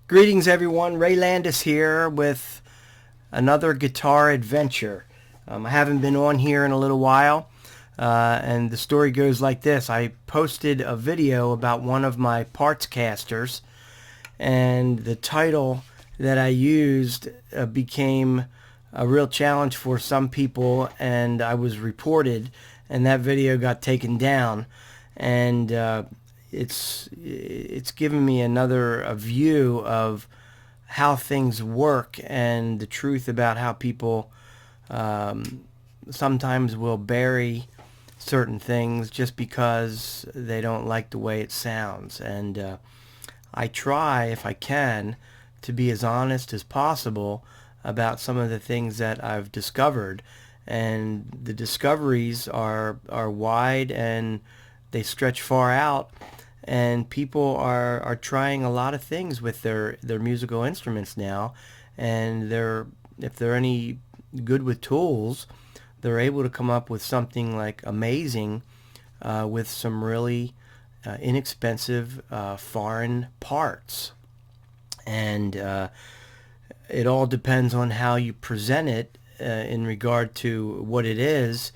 Greetings everyone, Ray Landis here with another guitar adventure. I haven't been on here in a little while, and the story goes like this. I posted a video about one of my parts casters, and the title that I used became a real challenge for some people, and I was reported, and that video got taken down. And it's given me another view of how things work and the truth about how people sometimes will bury certain things just because they don't like the way it sounds. And I try, if I can, to be as honest as possible about some of the things that I've discovered. And the discoveries are wide, and they stretch far out, and people are trying a lot of things with their musical instruments now, and if they're any good with tools, they're able to come up with something like amazing with some really inexpensive foreign parts. And it all depends on how you present it in regard to what it is.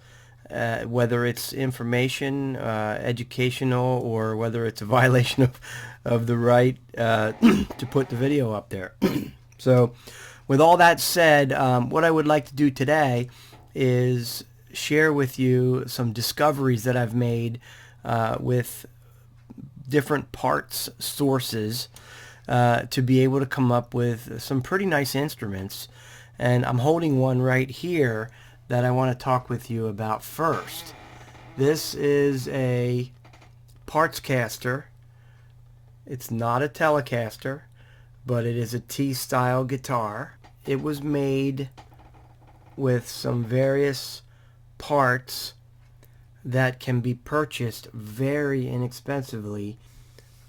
Whether it's information, educational, or whether it's a violation of the right to put the video up there. So with all that said, what I would like to do today is share with you some discoveries that I've made with different parts sources to be able to come up with some pretty nice instruments. And I'm holding one right here that I want to talk with you about first. This is a parts caster. It's not a Telecaster, but it is a T-style guitar. It was made with some various parts that can be purchased very inexpensively.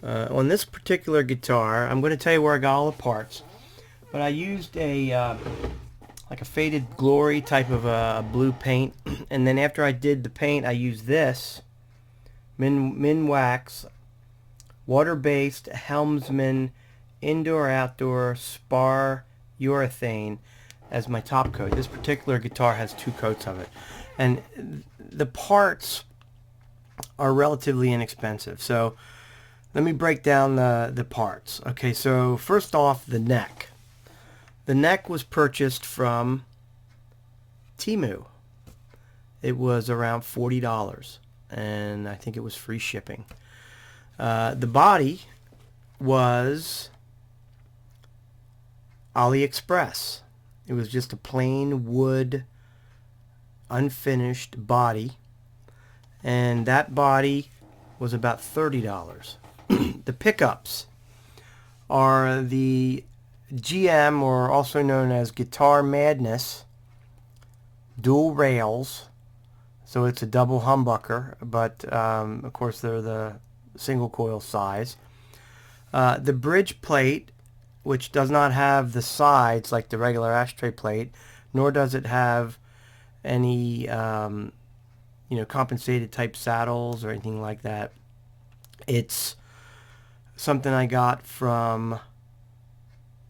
On this particular guitar, I'm going to tell you where I got all the parts, but I used like a faded glory type of a blue paint, and then after I did the paint, I used this Min Wax water-based Helmsman indoor-outdoor spar urethane as my top coat. This particular guitar has two coats of it, and the parts are relatively inexpensive. So let me break down the parts. Okay, so first off, the neck. The neck was purchased from Temu. It was around $40, and I think it was free shipping. The body was AliExpress. It was just a plain wood, unfinished body, and that body was about $30. The pickups are the GM, or also known as Guitar Madness, dual rails. So it's a double humbucker, but of course they're the single coil size. The bridge plate, which does not have the sides like the regular ashtray plate, nor does it have any compensated type saddles or anything like that. It's something I got from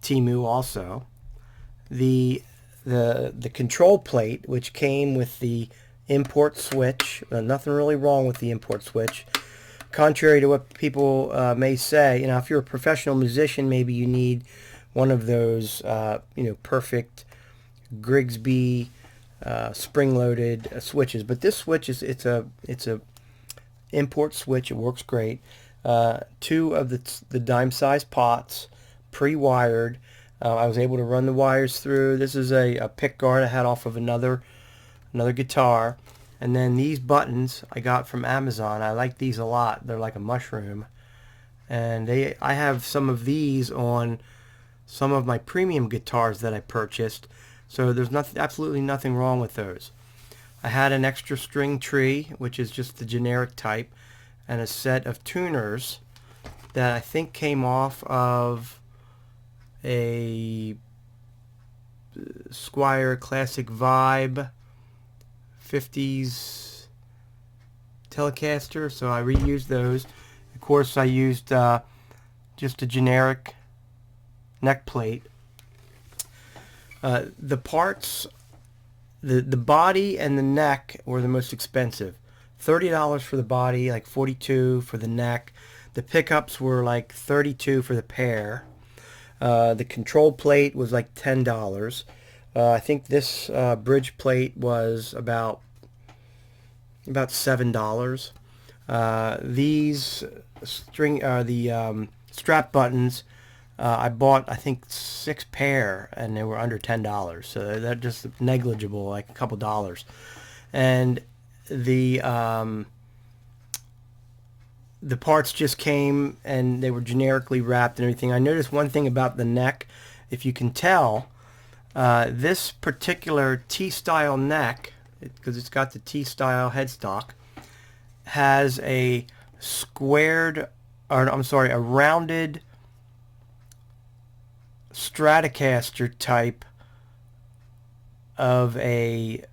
Temu also. The control plate, which came with the import switch, nothing really wrong with the import switch, contrary to what people may say. If you're a professional musician, maybe you need one of those perfect Grigsby spring-loaded switches, but this switch it's a import switch. It works great. Two of the dime-sized pots, pre-wired. I was able to run the wires through. This is a pick guard I had off of another guitar. And then these buttons I got from Amazon. I like these a lot. They're like a mushroom. And I have some of these on some of my premium guitars that I purchased. So there's absolutely nothing wrong with those. I had an extra string tree, which is just the generic type, and a set of tuners that I think came off of a Squier Classic Vibe 50s Telecaster, so I reused those. Of course, I used just a generic neck plate. The parts, the body and the neck were the most expensive. $30 for the body, like $42 for the neck. The pickups were like $32 for the pair. The control plate was like $10. I think this bridge plate was about $7. These the strap buttons, I bought I think 6 pair, and they were under $10. So they're just negligible, like a couple dollars. And the parts just came and they were generically wrapped and everything. I noticed one thing about the neck. If you can tell, this particular T-style neck, because it's got the T-style headstock, has a a rounded Stratocaster type of a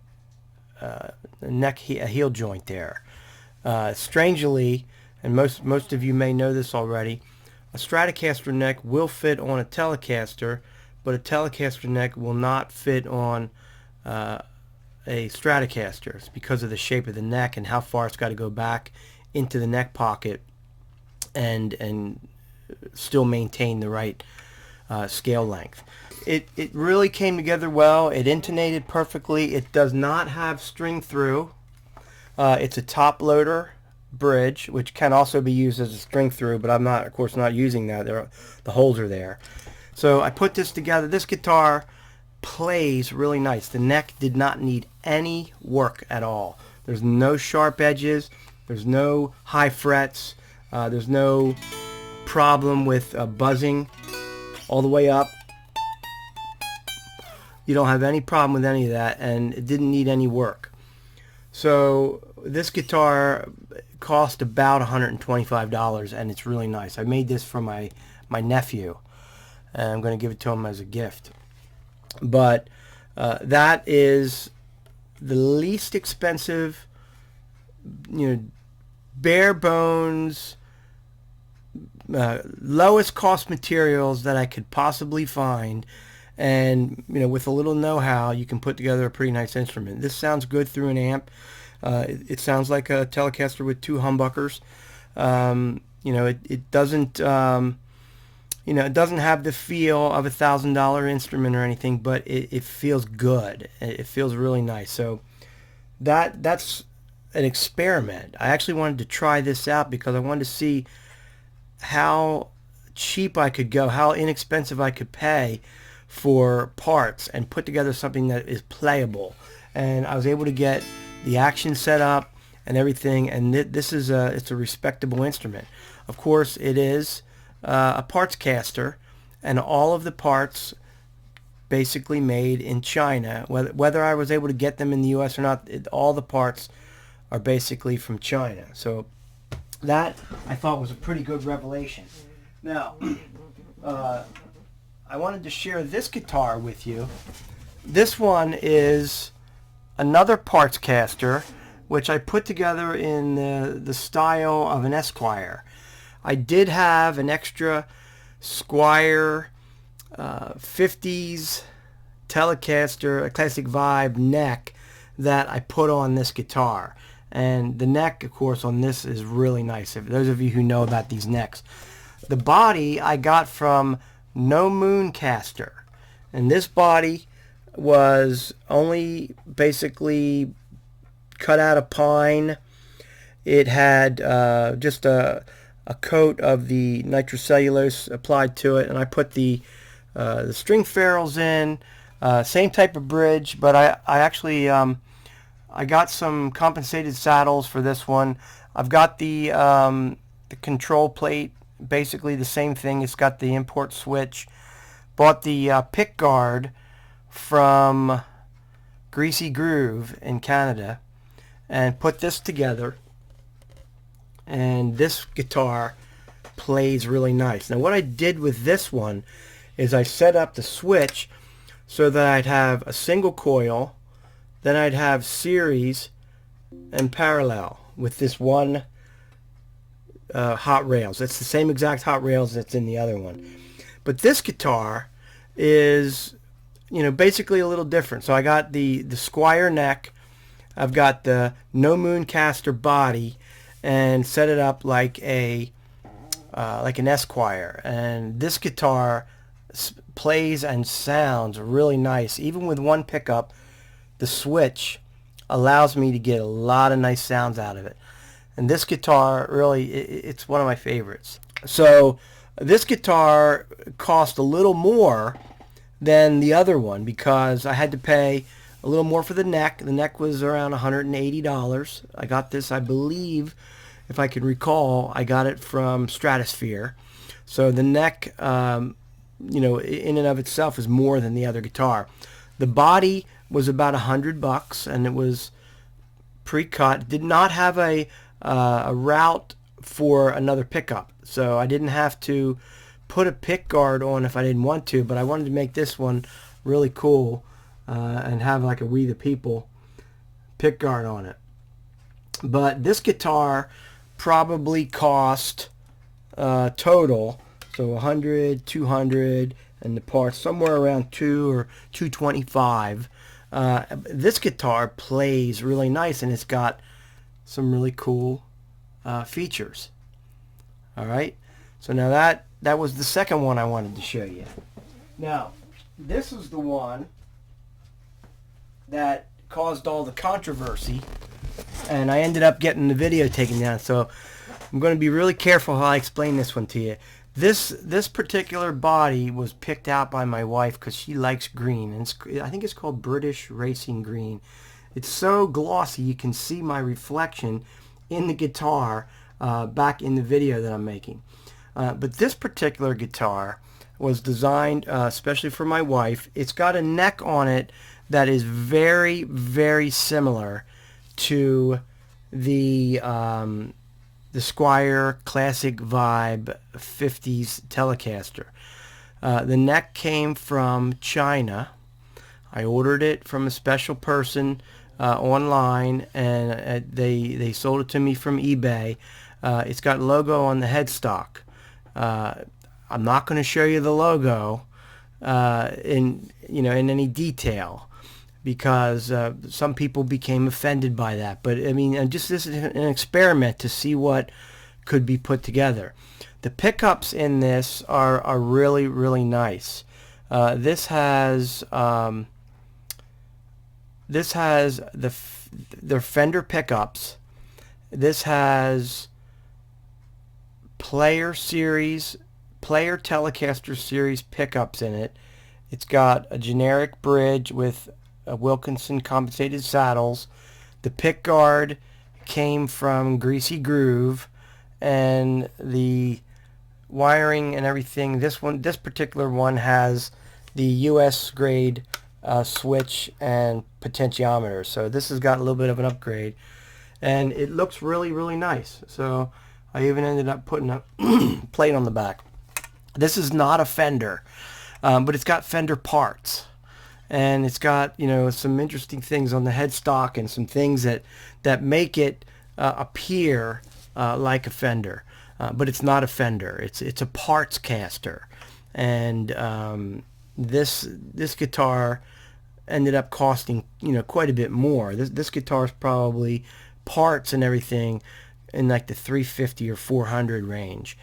heel joint there. Strangely, and most of you may know this already, a Stratocaster neck will fit on a Telecaster, but a Telecaster neck will not fit on a Stratocaster. It's because of the shape of the neck and how far it's got to go back into the neck pocket and still maintain the right scale length. It really came together well. It intonated perfectly. It does not have string through. It's a top loader bridge, which can also be used as a string through, but I'm not, of course, not using that. The holes are there. So I put this together. This guitar plays really nice. The neck did not need any work at all. There's no sharp edges. There's no high frets. There's no problem with buzzing all the way up. You don't have any problem with any of that, and it didn't need any work. So this guitar cost about $125, and it's really nice. I made this for my nephew, and I'm going to give it to him as a gift. But that is the least expensive, bare bones, lowest cost materials that I could possibly find. And with a little know-how, you can put together a pretty nice instrument. This sounds good through an amp. It sounds like a Telecaster with 2 humbuckers. It doesn't it doesn't have the feel of $1,000 instrument or anything, but it feels good. It feels really nice. So that's an experiment. I actually wanted to try this out because I wanted to see how cheap I could go, how inexpensive I could pay for parts and put together something that is playable. And I was able to get the action set up and everything, and this is it's a respectable instrument. Of course, it is a parts caster, and all of the parts basically made in China. Whether I was able to get them in the US or not, all the parts are basically from China. So that I thought was a pretty good revelation. Now, I wanted to share this guitar with you. This one is another parts caster, which I put together in the style of an Esquire. I did have an extra Squier 50s Telecaster, a Classic Vibe neck that I put on this guitar. And the neck, of course, on this is really nice. If those of you who know about these necks. The body I got from No Moon Caster. And this body was only basically cut out of pine. It had just a coat of the nitrocellulose applied to it, and I put the string ferrules in, same type of bridge, but I actually I got some compensated saddles for this one. I've got the control plate, basically the same thing. It's got the import switch. Bought the pick guard from Greasy Groove in Canada and put this together, and this guitar plays really nice. Now what I did with this one is I set up the switch so that I'd have a single coil, then I'd have series and parallel with this one hot rails. It's the same exact hot rails that's in the other one. But this guitar is, basically a little different. So I got the Squier neck, I've got the no Mooncaster body, and set it up like an Esquire. And this guitar plays and sounds really nice. Even with one pickup, the switch allows me to get a lot of nice sounds out of it. And this guitar, really, it's one of my favorites. So this guitar cost a little more than the other one because I had to pay a little more for the neck. The neck was around $180. I got this, I believe, if I can recall, I got it from Stratosphere. So the neck, in and of itself is more than the other guitar. The body was about $100, and it was pre-cut. It did not have a route for another pickup, so I didn't have to put a pick guard on if I didn't want to, but I wanted to make this one really cool and have like a We the People pick guard on it. But this guitar probably cost total, so 100, 200, and the parts somewhere around 2 or 225. This guitar plays really nice, and it's got some really cool features. All right, so now that was the second one I wanted to show you. Now, this is the one that caused all the controversy, and I ended up getting the video taken down, so I'm going to be really careful how I explain this one to you. This particular body was picked out by my wife because she likes green, and I think it's called British Racing Green. It's so glossy you can see my reflection in the guitar back in the video that I'm making. But this particular guitar was designed especially for my wife. It's got a neck on it that is very, very similar to the Squier Classic Vibe 50s Telecaster. The neck came from China. I ordered it from a special person online, and they sold it to me from eBay. It's got logo on the headstock. I'm not going to show you the logo in any detail because some people became offended by that. But I mean, just this is an experiment to see what could be put together. The pickups in this are really, really nice. This has their Fender pickups. This has Player Telecaster series pickups in it. It's got a generic bridge with a Wilkinson compensated saddles. The pick guard came from Greasy Groove, and the wiring and everything. This particular one has the US grade switch and potentiometer. So this has got a little bit of an upgrade, and it looks really, really nice. So I even ended up putting a plate on the back. This is not a Fender, but it's got Fender parts, and it's got some interesting things on the headstock and some things that make it appear like a Fender, but it's not a Fender. It's a parts caster, and this guitar ended up costing quite a bit more. This guitar is probably parts and everything in like the $350 or $400 range,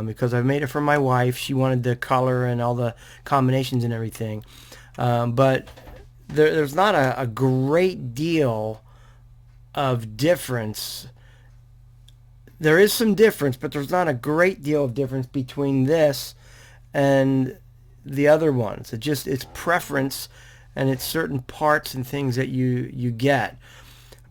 because I made it for my wife. She wanted the color and all the combinations and everything, but there's not a great deal of difference. There is some difference, but there's not a great deal of difference between this and the other ones. It's preference, and it's certain parts and things that you get.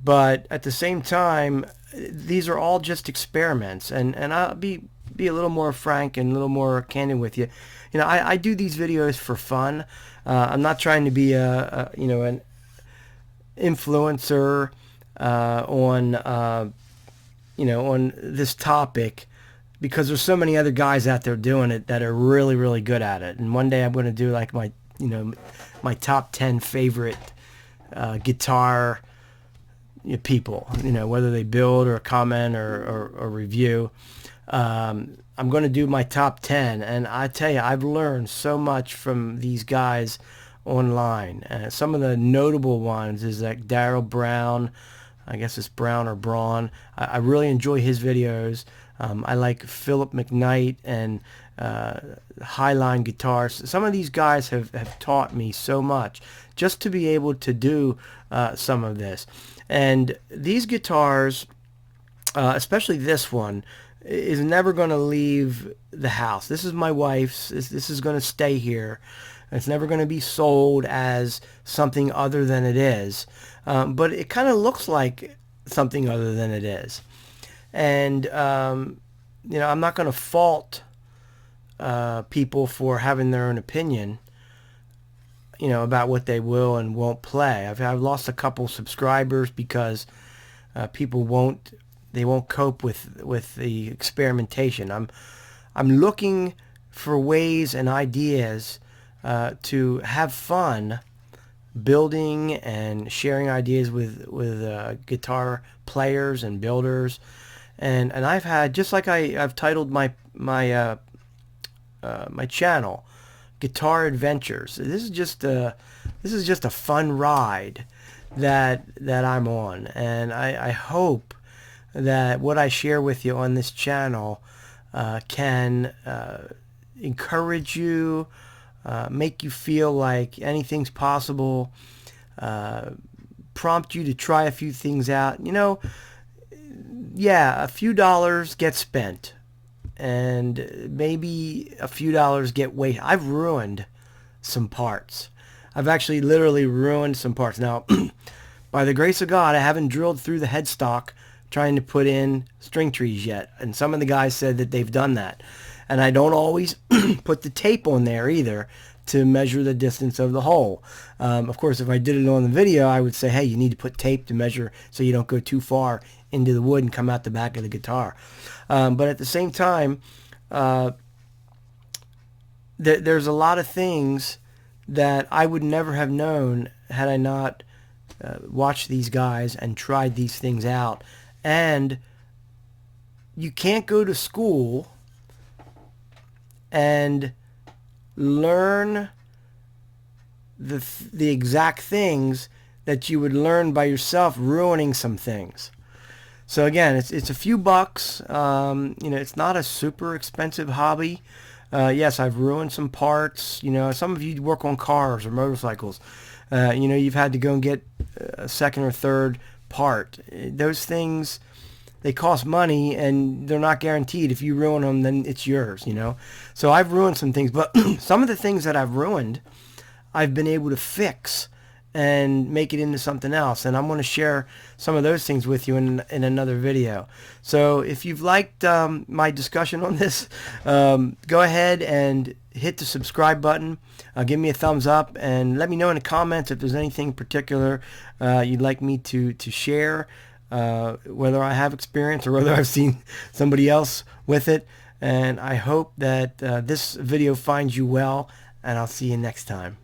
But at the same time, these are all just experiments, and I'll be a little more frank and a little more candid with you. I do these videos for fun. I'm not trying to be an influencer on this topic, because there's so many other guys out there doing it that are really, really good at it. And one day I'm going to do like my top 10 favorite guitar people, whether they build or comment or review. I'm going to do my top 10, and I tell you, I've learned so much from these guys online. Some of the notable ones is like Daryl Brown. I guess it's Brown or Braun. I really enjoy his videos. I like Philip McKnight and Highline Guitars. Some of these guys have taught me so much just to be able to do some of this. And these guitars, especially this one, is never going to leave the house. This is my wife's. This is going to stay here. It's never going to be sold as something other than it is. But it kind of looks like something other than it is. And, you know, I'm not going to fault people for having their own opinion, you know, about what they will and won't play. I've lost a couple subscribers because people won't cope with the experimentation. I'm looking for ways and ideas to have fun building and sharing ideas with guitar players and builders, and I've had, just like I've titled my channel, Guitar Adventures. This is just a fun ride that I'm on, and I hope that what I share with you on this channel can encourage you, make you feel like anything's possible, prompt you to try a few things out. You know, yeah, a few dollars get spent, and maybe a few dollars get wasted. I've ruined some parts. I've actually literally ruined some parts. Now, by the grace of God, I haven't drilled through the headstock trying to put in string trees yet, and some of the guys said that they've done that. And I don't always put the tape on there either to measure the distance of the hole. Of course, if I did it on the video, I would say, hey, you need to put tape to measure so you don't go too far into the wood and come out the back of the guitar. But at the same time, there's a lot of things that I would never have known had I not watched these guys and tried these things out. And you can't go to school and learn the exact things that you would learn by yourself, ruining some things. So again, it's a few bucks. You know, it's not a super expensive hobby. Yes, I've ruined some parts. You know, some of you work on cars or motorcycles. You know, you've had to go and get a second or third part. Those things, they cost money, and they're not guaranteed. If you ruin them, then it's yours, you know. So I've ruined some things, but some of the things that I've ruined, I've been able to fix and make it into something else. And I'm going to share some of those things with you in another video. So if you've liked my discussion on this, go ahead and hit the subscribe button. Give me a thumbs up, and let me know in the comments if there's anything in particular you'd like me to share, whether I have experience or whether I've seen somebody else with it. And I hope that this video finds you well, and I'll see you next time.